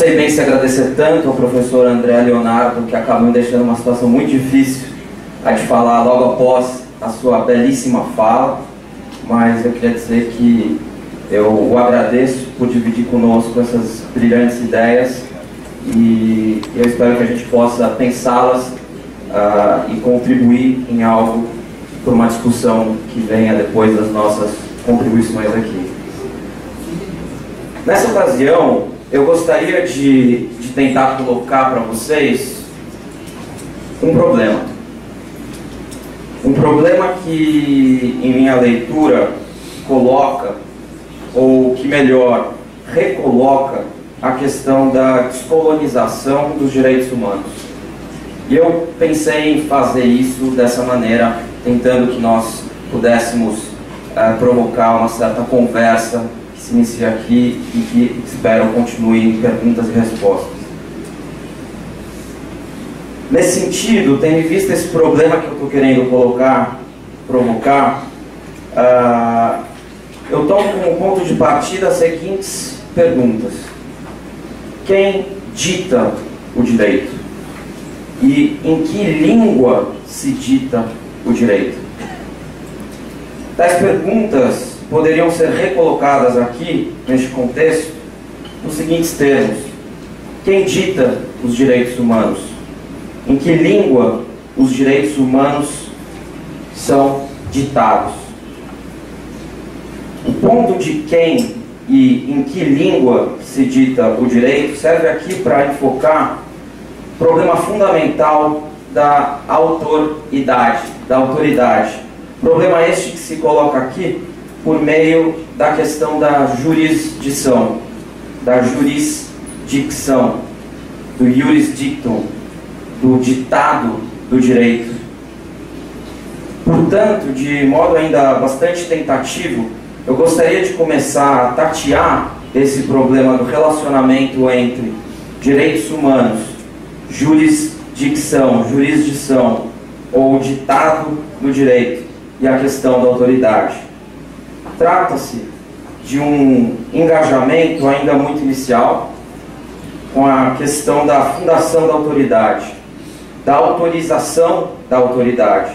sei bem se agradecer tanto ao professor André Leonardo, que acabou me deixando uma situação muito difícil a de falar logo após a sua belíssima fala, mas eu queria dizer que eu o agradeço por dividir conosco essas brilhantes ideias e eu espero que a gente possa pensá-las e contribuir em algo por uma discussão que venha depois das nossas contribuições aqui. Nessa ocasião, eu gostaria de tentar colocar para vocês um problema. Um problema que, em minha leitura, coloca, ou que melhor, recoloca a questão da descolonização dos direitos humanos. E eu pensei em fazer isso dessa maneira, tentando que nós pudéssemos provocar uma certa conversa que se inicia aqui e que espero continue em perguntas e respostas. Nesse sentido, tendo em vista esse problema que eu estou querendo provocar, eu tomo como ponto de partida as seguintes perguntas. Quem dita o direito? E em que língua se dita o direito? Tais perguntas poderiam ser recolocadas aqui, neste contexto, nos seguintes termos. Quem dita os direitos humanos? Em que língua os direitos humanos são ditados? O ponto de quem e em que língua se dita o direito serve aqui para enfocar o problema fundamental da autoridade. Problema este que se coloca aqui por meio da questão da jurisdição, do iuris dictum, do ditado do direito. Portanto, de modo ainda bastante tentativo, eu gostaria de começar a tatear esse problema do relacionamento entre direitos humanos, jurisdição ou ditado do direito e a questão da autoridade. Trata-se de um engajamento ainda muito inicial com a questão da fundação da autoridade, da autorização da autoridade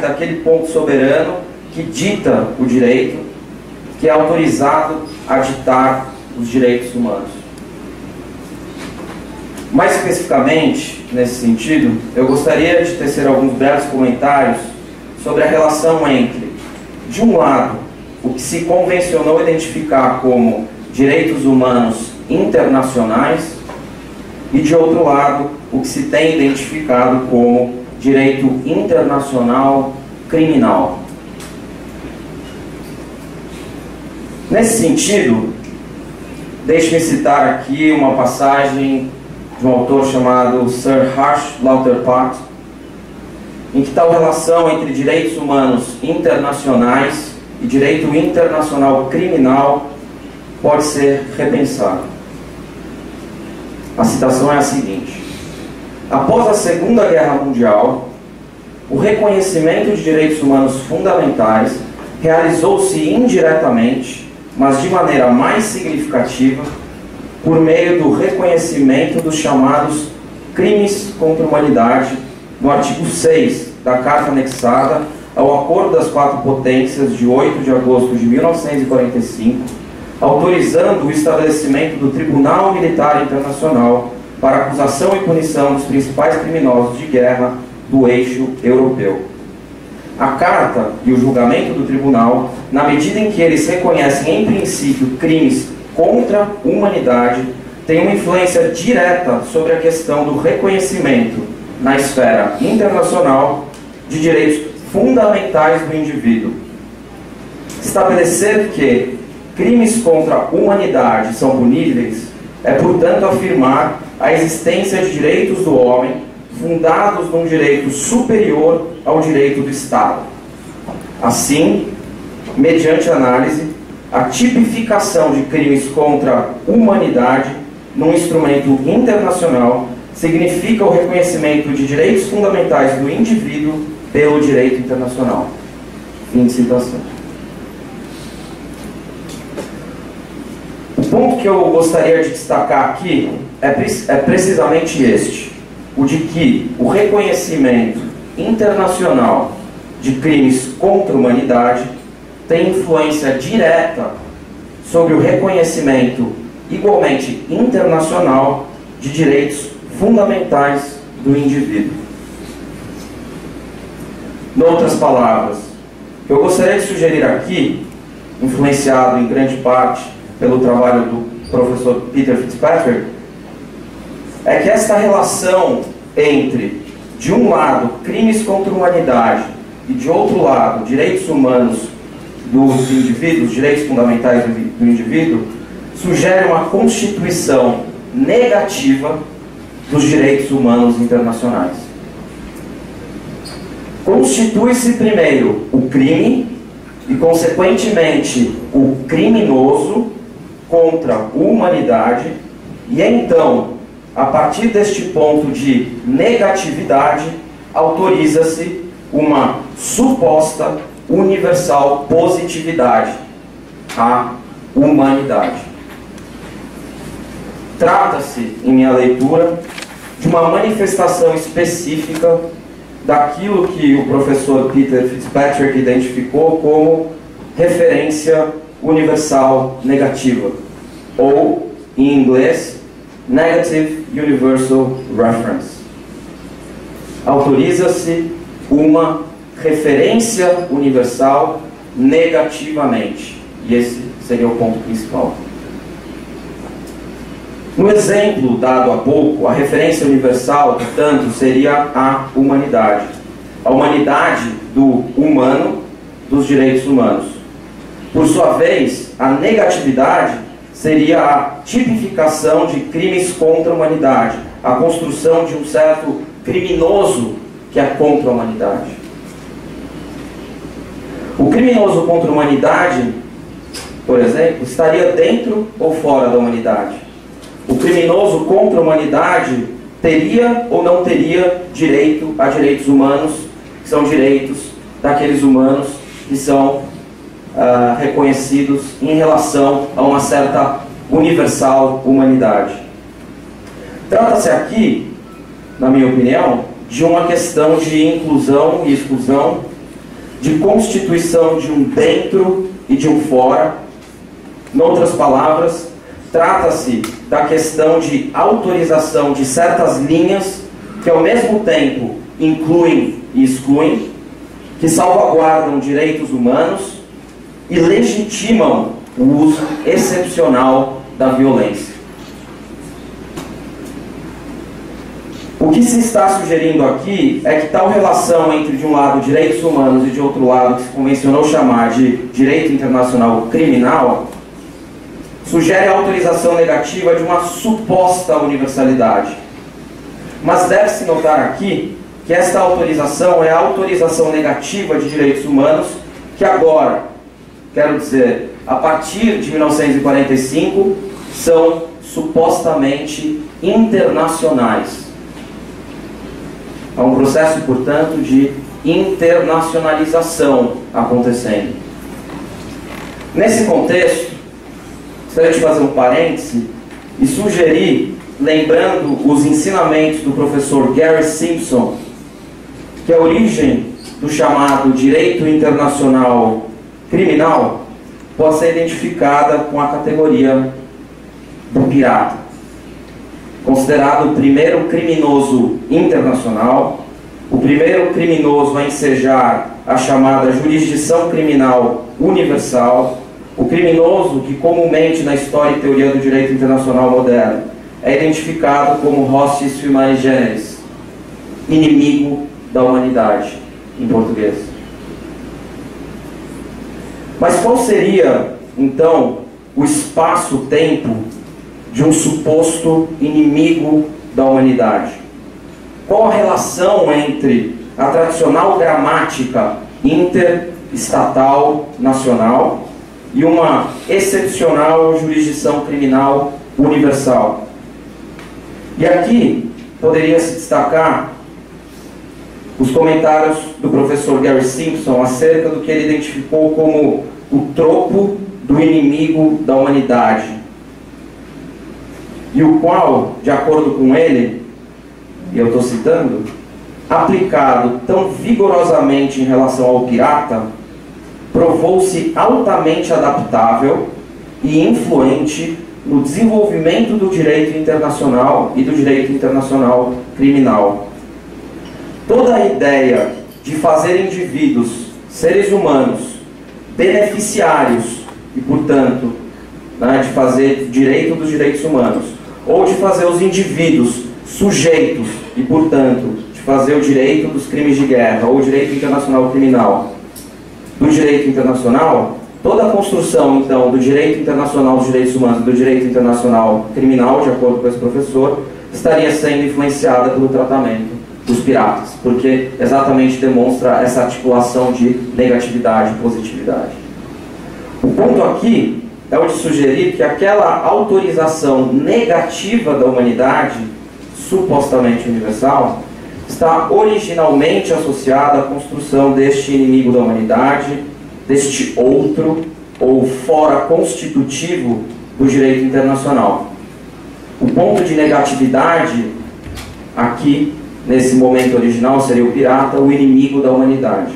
daquele ponto soberano que dita o direito, que é autorizado a ditar os direitos humanos. Mais especificamente, nesse sentido, eu gostaria de tecer alguns breves comentários sobre a relação entre, de um lado, o que se convencionou identificar como direitos humanos internacionais e, de outro lado, o que se tem identificado como direito internacional criminal. Nesse sentido, deixe-me citar aqui uma passagem de um autor chamado Sir Harsh Lauterpacht, em que tal relação entre direitos humanos internacionais e direito internacional criminal pode ser repensada. A citação é a seguinte: após a Segunda Guerra Mundial, o reconhecimento de direitos humanos fundamentais realizou-se indiretamente, mas de maneira mais significativa, por meio do reconhecimento dos chamados crimes contra a humanidade, no artigo 6 da Carta anexada ao Acordo das Quatro Potências de 8 de agosto de 1945, autorizando o estabelecimento do Tribunal Militar Internacional para acusação e punição dos principais criminosos de guerra do eixo europeu. A Carta e o julgamento do Tribunal, na medida em que eles reconhecem em princípio crimes contra a humanidade, têm uma influência direta sobre a questão do reconhecimento na esfera internacional de direitos fundamentais do indivíduo. Estabelecer que crimes contra a humanidade são puníveis é, portanto, afirmar a existência de direitos do homem fundados num direito superior ao direito do Estado. Assim, mediante análise, a tipificação de crimes contra a humanidade num instrumento internacional significa o reconhecimento de direitos fundamentais do indivíduo pelo direito internacional. Fim de citação. O ponto que eu gostaria de destacar aqui é precisamente este, o de que o reconhecimento internacional de crimes contra a humanidade tem influência direta sobre o reconhecimento igualmente internacional de direitos fundamentais do indivíduo. Em outras palavras, o que eu gostaria de sugerir aqui, influenciado em grande parte pelo trabalho do professor Peter Fitzpatrick, é que esta relação entre, de um lado, crimes contra a humanidade e, de outro lado, direitos humanos dos indivíduos, direitos fundamentais do indivíduo, sugere uma constituição negativa dos direitos humanos internacionais. Constitui-se primeiro o crime e, consequentemente, o criminoso contra a humanidade, e então, a partir deste ponto de negatividade, autoriza-se uma suposta universal positividade à humanidade. Trata-se, em minha leitura, de uma manifestação específica daquilo que o professor Peter Fitzpatrick identificou como referência universal negativa, ou, em inglês, Negative Universal Reference. Autoriza-se uma referência universal negativamente, e esse seria o ponto principal. No exemplo dado há pouco, a referência universal, portanto, seria a humanidade. A humanidade do humano, dos direitos humanos. Por sua vez, a negatividade seria a tipificação de crimes contra a humanidade, a construção de um certo criminoso que é contra a humanidade. O criminoso contra a humanidade, por exemplo, estaria dentro ou fora da humanidade? O criminoso contra a humanidade teria ou não teria direito a direitos humanos, que são direitos daqueles humanos que são reconhecidos em relação a uma certa universal humanidade. Trata-se aqui, na minha opinião, de uma questão de inclusão e exclusão, de constituição de um dentro e de um fora. Em outras palavras, trata-se da questão de autorização de certas linhas que, ao mesmo tempo, incluem e excluem, que salvaguardam direitos humanos e legitimam o uso excepcional da violência. O que se está sugerindo aqui é que tal relação entre, de um lado, direitos humanos e, de outro lado, que se convencionou chamar de direito internacional criminal, sugere a autorização negativa de uma suposta universalidade. Mas deve-se notar aqui que esta autorização é a autorização negativa de direitos humanos que agora, quero dizer, a partir de 1945, são supostamente internacionais. Há um processo, portanto, de internacionalização acontecendo. Nesse contexto, gostaria de fazer um parêntese e sugerir, lembrando os ensinamentos do professor Gary Simpson, que a origem do chamado direito internacional criminal pode ser identificada com a categoria do pirata, considerado o primeiro criminoso internacional, o primeiro criminoso a ensejar a chamada jurisdição criminal universal, o criminoso que comumente na história e teoria do direito internacional moderno é identificado como hostis humani generis, inimigo da humanidade, em português. Mas qual seria, então, o espaço-tempo de um suposto inimigo da humanidade? Qual a relação entre a tradicional gramática interestatal nacional e uma excepcional jurisdição criminal universal? E aqui poderia se destacar os comentários do professor Gary Simpson acerca do que ele identificou como o tropo do inimigo da humanidade, e o qual, de acordo com ele, e eu estou citando, aplicado tão vigorosamente em relação ao pirata, provou-se altamente adaptável e influente no desenvolvimento do direito internacional e do direito internacional criminal. Toda a ideia de fazer indivíduos, seres humanos, beneficiários e, portanto, de fazer direito dos direitos humanos, ou de fazer os indivíduos sujeitos e, portanto, de fazer o direito dos crimes de guerra ou o direito internacional criminal do direito internacional, toda a construção, então, do direito internacional dos direitos humanos e do direito internacional criminal, de acordo com esse professor, estaria sendo influenciada pelo tratamento dos piratas, porque exatamente demonstra essa articulação de negatividade e positividade. O ponto aqui é o de sugerir que aquela autorização negativa da humanidade, supostamente universal, está originalmente associada à construção deste inimigo da humanidade, deste outro, ou fora constitutivo do direito internacional. O ponto de negatividade aqui, nesse momento original, seria o pirata, o inimigo da humanidade.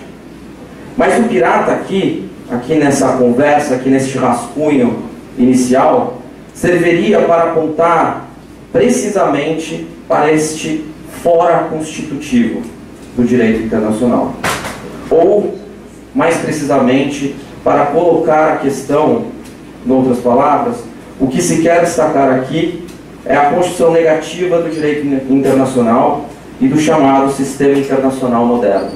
Mas o pirata aqui nessa conversa, aqui nesse rascunho inicial, serviria para apontar precisamente para este fora constitutivo do direito internacional. Ou, mais precisamente, para colocar a questão, em outras palavras, o que se quer destacar aqui é a construção negativa do direito internacional e do chamado sistema internacional moderno.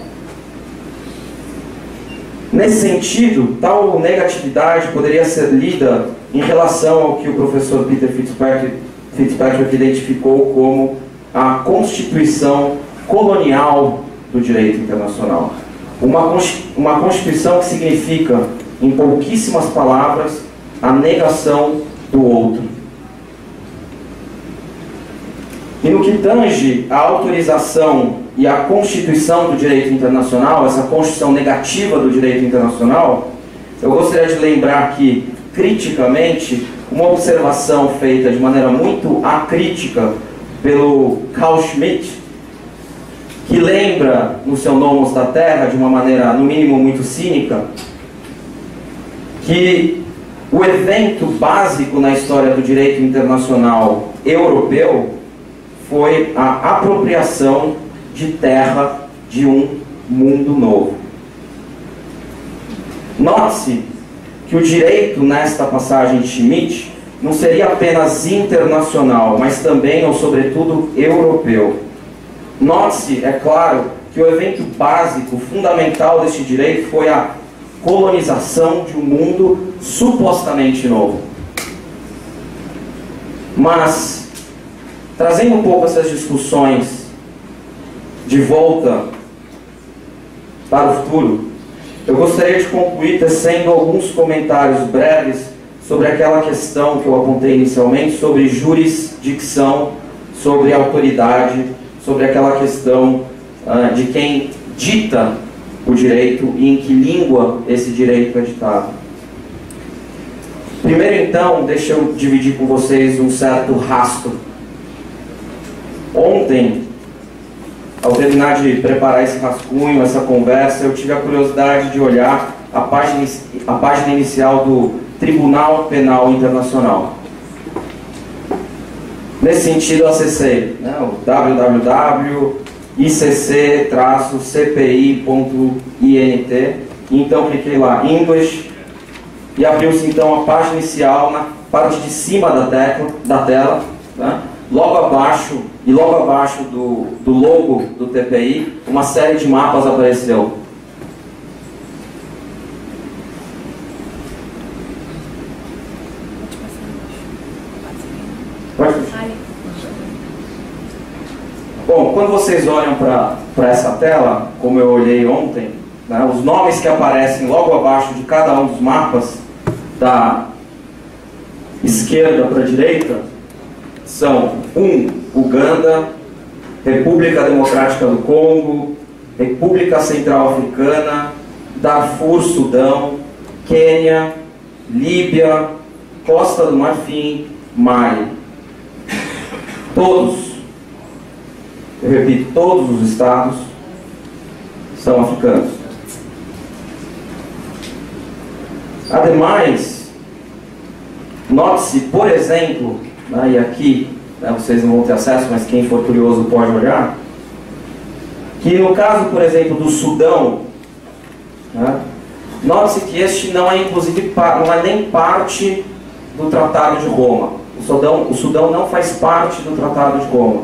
Nesse sentido, tal negatividade poderia ser lida em relação ao que o professor Peter Fitzpatrick identificou como a constituição colonial do direito internacional. Uma constituição que significa, em pouquíssimas palavras, a negação do outro. E no que tange a autorização e a constituição do direito internacional, essa constituição negativa do direito internacional, eu gostaria de lembrar aqui, criticamente, uma observação feita de maneira muito acrítica pelo Carl Schmitt, que lembra no seu Nomos da Terra, de uma maneira, no mínimo, muito cínica, que o evento básico na história do direito internacional europeu foi a apropriação de terra de um mundo novo. Note-se que o direito, nesta passagem de Schmitt, não seria apenas internacional, mas também, ou sobretudo, europeu. Note-se, é claro, que o evento básico, fundamental deste direito foi a colonização de um mundo supostamente novo. Mas, trazendo um pouco essas discussões de volta para o futuro, eu gostaria de concluir tecendo alguns comentários breves sobre aquela questão que eu apontei inicialmente, sobre jurisdicção, sobre autoridade, sobre aquela questão de quem dita o direito e em que língua esse direito é ditado. Primeiro, então, deixa eu dividir com vocês um certo rastro. Ontem, ao terminar de preparar esse rascunho, essa conversa, eu tive a curiosidade de olhar a página inicial do Tribunal Penal Internacional. Nesse sentido, eu acessei o www.icc-cpi.int, e então cliquei lá, English, e abriu-se então a página inicial na parte de cima da tela, né? Logo abaixo do logo do TPI, uma série de mapas apareceu. Bom, quando vocês olham para essa tela, como eu olhei ontem, né, os nomes que aparecem logo abaixo de cada um dos mapas, da esquerda para a direita, são Uganda, República Democrática do Congo, República Central Africana, Darfur, Sudão, Quênia, Líbia, Costa do Marfim, Mali. todos, eu repito, todos os estados são africanos. Ademais, note-se, por exemplo, né, e aqui vocês não vão ter acesso, mas quem for curioso pode olhar, que no caso, por exemplo, do Sudão, né, note-se que este não é, inclusive, não é nem parte do Tratado de Roma. O Sudão não faz parte do Tratado de Roma.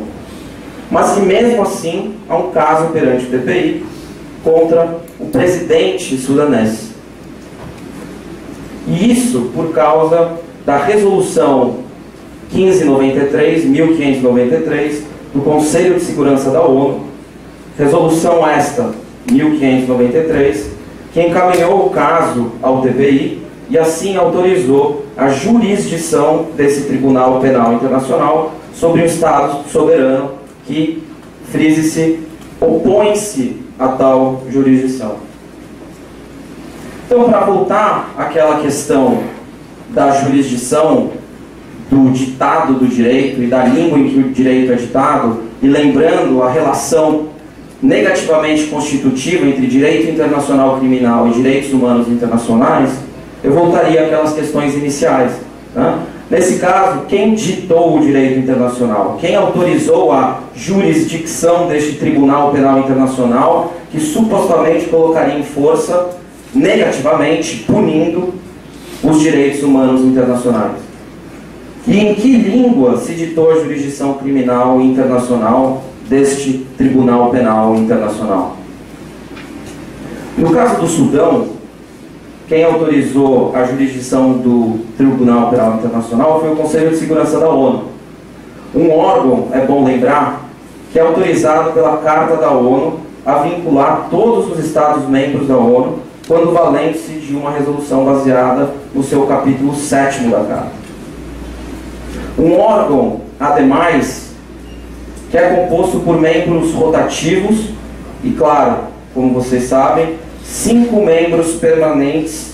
Mas que mesmo assim há um caso perante o TPI contra o presidente sudanês. E isso por causa da resolução 1593 do Conselho de Segurança da ONU, resolução esta, 1593, que encaminhou o caso ao TPI e assim autorizou a jurisdição desse Tribunal Penal Internacional sobre um Estado soberano que, frise-se, opõe-se a tal jurisdição. Então, para voltar àquela questão da jurisdição, do ditado do direito e da língua em que o direito é ditado, e lembrando a relação negativamente constitutiva entre direito internacional criminal e direitos humanos internacionais, eu voltaria àquelas questões iniciais, né? Nesse caso, quem ditou o direito internacional? Quem autorizou a jurisdição deste Tribunal Penal Internacional que supostamente colocaria em força, negativamente, punindo os direitos humanos internacionais? E em que língua se ditou a jurisdição criminal internacional deste Tribunal Penal Internacional? No caso do Sudão, quem autorizou a jurisdição do Tribunal Penal Internacional foi o Conselho de Segurança da ONU. Um órgão, é bom lembrar, que é autorizado pela Carta da ONU a vincular todos os Estados-membros da ONU quando valendo-se de uma resolução baseada no seu capítulo 7º da Carta. Um órgão, ademais, que é composto por membros rotativos e, claro, como vocês sabem, 5 membros permanentes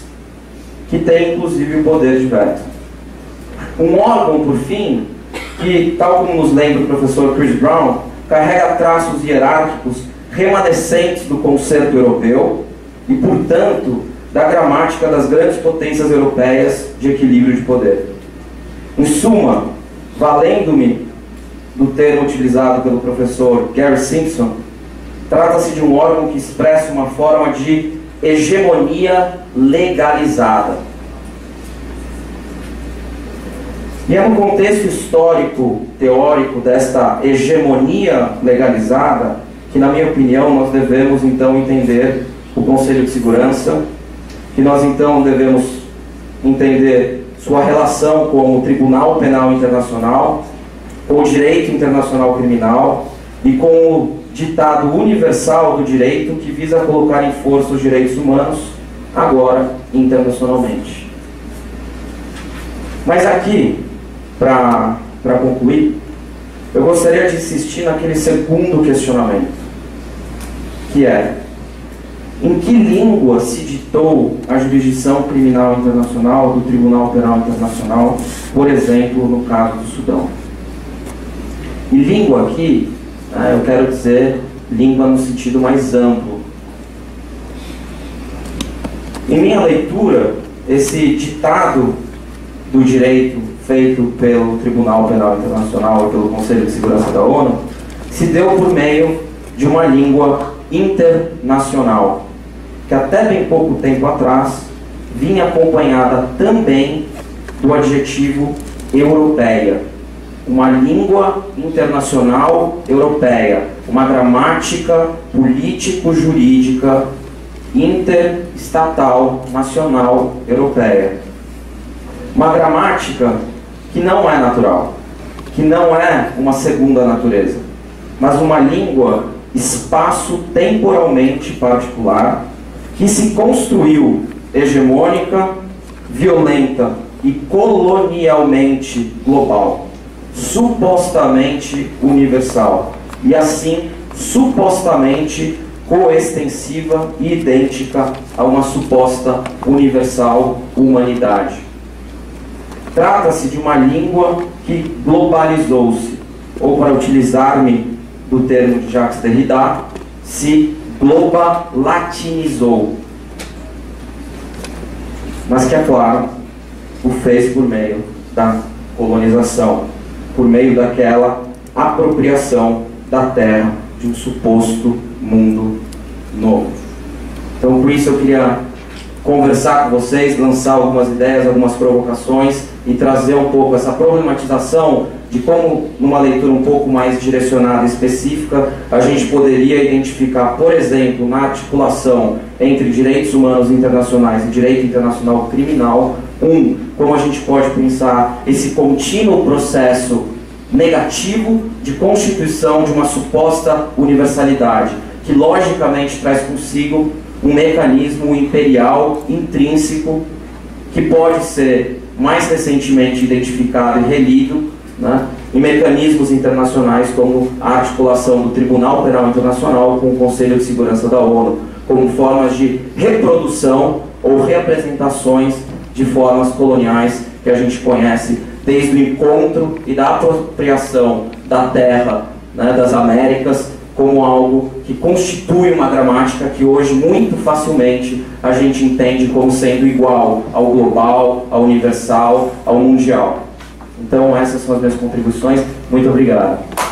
que têm, inclusive, o poder de veto. Um órgão, por fim, que, tal como nos lembra o professor Chris Brown, carrega traços hierárquicos remanescentes do concerto europeu e, portanto, da gramática das grandes potências europeias de equilíbrio de poder. Em suma, valendo-me do termo utilizado pelo professor Gary Simpson, trata-se de um órgão que expressa uma forma de hegemonia legalizada. E é no contexto histórico, teórico desta hegemonia legalizada que, na minha opinião, nós devemos então entender o Conselho de Segurança, que nós então devemos entender sua relação com o Tribunal Penal Internacional, com o direito internacional criminal e com o ditado universal do direito que visa colocar em força os direitos humanos, agora internacionalmente. Mas aqui, para concluir, eu gostaria de insistir naquele segundo questionamento, que é: em que língua se ditou a jurisdição criminal internacional do Tribunal Penal Internacional, por exemplo, no caso do Sudão? E língua aqui, eu quero dizer língua no sentido mais amplo. Em minha leitura, esse ditado do direito feito pelo Tribunal Penal Internacional e pelo Conselho de Segurança da ONU se deu por meio de uma língua internacional, que até bem pouco tempo atrás vinha acompanhada também do adjetivo europeia. Uma língua internacional europeia, uma gramática político-jurídica interestatal nacional europeia. Uma gramática que não é natural, que não é uma segunda natureza, mas uma língua espaço-temporalmente particular que se construiu hegemônica, violenta e colonialmente global, supostamente universal e assim supostamente coextensiva e idêntica a uma suposta universal humanidade. Trata-se de uma língua que globalizou-se, ou para utilizar-me do termo de Jacques Derrida, se globalatinizou. Mas que, é claro, o fez por meio da colonização, por meio daquela apropriação da terra de um suposto mundo novo. Então, por isso eu queria conversar com vocês, lançar algumas ideias, algumas provocações e trazer um pouco essa problematização de como, numa leitura um pouco mais direcionada e específica, a gente poderia identificar, por exemplo, na articulação entre direitos humanos internacionais e direito internacional criminal, como a gente pode pensar esse contínuo processo negativo de constituição de uma suposta universalidade, que logicamente traz consigo um mecanismo imperial intrínseco que pode ser mais recentemente identificado e relido, né, em mecanismos internacionais como a articulação do Tribunal Penal Internacional com o Conselho de Segurança da ONU, como formas de reprodução ou reapresentações de formas coloniais que a gente conhece desde o encontro e da apropriação da terra, né, das Américas, como algo que constitui uma gramática que hoje muito facilmente a gente entende como sendo igual ao global, ao universal, ao mundial. Então essas são as minhas contribuições. Muito obrigado.